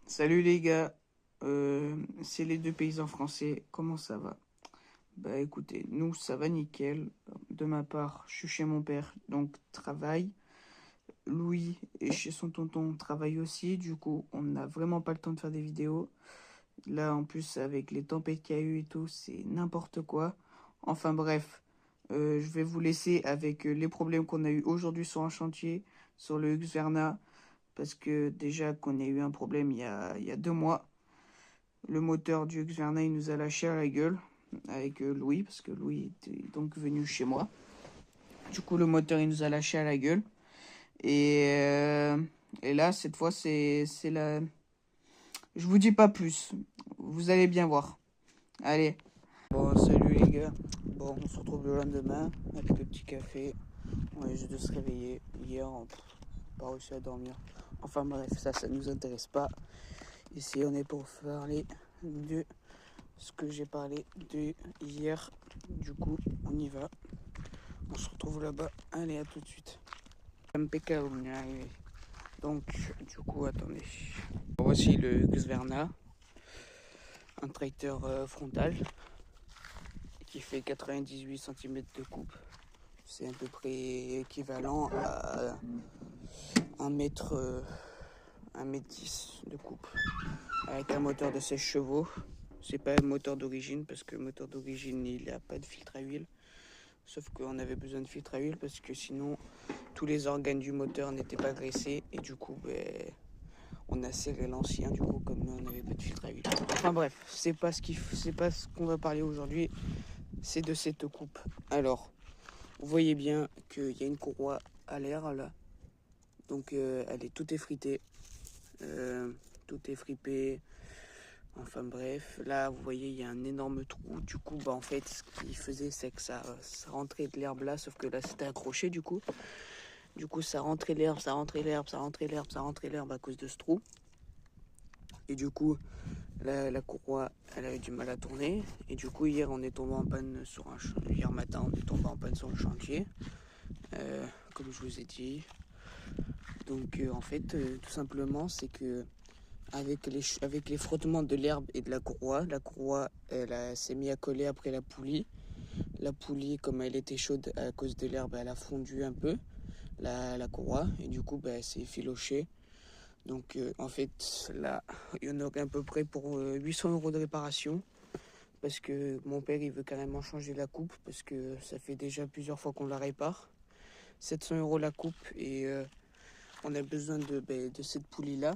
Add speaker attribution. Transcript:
Speaker 1: Salut les gars, c'est les deux paysans français, comment ça va? Bah écoutez, nous ça va nickel. De ma part, je suis chez mon père, donc travail. Louis est chez son tonton, travaille aussi, du coup on n'a vraiment pas le temps de faire des vidéos. Là en plus avec les tempêtes qu'il y a eu et tout, c'est n'importe quoi. Enfin bref, je vais vous laisser avec les problèmes qu'on a eu aujourd'hui sur un chantier, sur le Husqvarna, parce que déjà qu'on a eu un problème il y a 2 mois. Le moteur du Xverna, il nous a lâché à la gueule avec Louis, parce que Louis était donc venu chez moi. Du coup, le moteur, il nous a lâché à la gueule. Et, euh, et là, cette fois, c'est la... Je vous dis pas plus. Vous allez bien voir. Allez. Bon, salut les gars. Bon, on se retrouve le lendemain avec le petit café. On vient juste de se réveiller. Hier, on n'a pas réussi à dormir. Enfin bref, ça nous intéresse pas. Ici, on est pour parler de ce que j'ai parlé de hier. Du coup, on y va. On se retrouve là-bas. Allez, à tout de suite. Impeccable, on est arrivé. Donc, du coup, attendez. Voici le Husqvarna, un tracteur frontal qui fait 98 cm de coupe. C'est à peu près équivalent à 1 mètre, 1 mètre 10 de coupe. Avec un moteur de 16 chevaux. C'est pas le moteur d'origine parce que le moteur d'origine il n'a pas de filtre à huile. Sauf qu'on avait besoin de filtre à huile parce que sinon tous les organes du moteur n'étaient pas graissés et du coup on a serré l'ancien du coup comme on n'avait pas de filtre à huile. Enfin bref, c'est pas ce qu'on va parler aujourd'hui, c'est de cette coupe. Alors, vous voyez bien qu'il y a une courroie à l'air là, donc elle est toute effritée, tout est fripé. Enfin bref, là vous voyez il y a un énorme trou. Du coup en fait ce qu'il faisait c'est que ça rentrait de l'herbe là, sauf que là c'était accroché du coup. Du coup ça rentrait l'herbe, ça rentrait l'herbe, ça rentrait l'herbe, ça rentrait l'herbe à cause de ce trou. Et du coup la courroie elle avait du mal à tourner. Et du coup hier on est tombé en panne sur hier matin on est tombé en panne sur le chantier. Comme je vous ai dit. Donc en fait tout simplement c'est que avec les frottements de l'herbe et de la courroie s'est mise à coller après la poulie. La poulie, comme elle était chaude à cause de l'herbe, elle a fondu un peu, la courroie, et du coup, elle s'est effilochée. Donc en fait, là, il y en aurait à peu près pour 800 euros de réparation. Parce que mon père, il veut carrément changer la coupe, parce que ça fait déjà plusieurs fois qu'on la répare. 700 euros la coupe, et on a besoin de cette poulie-là.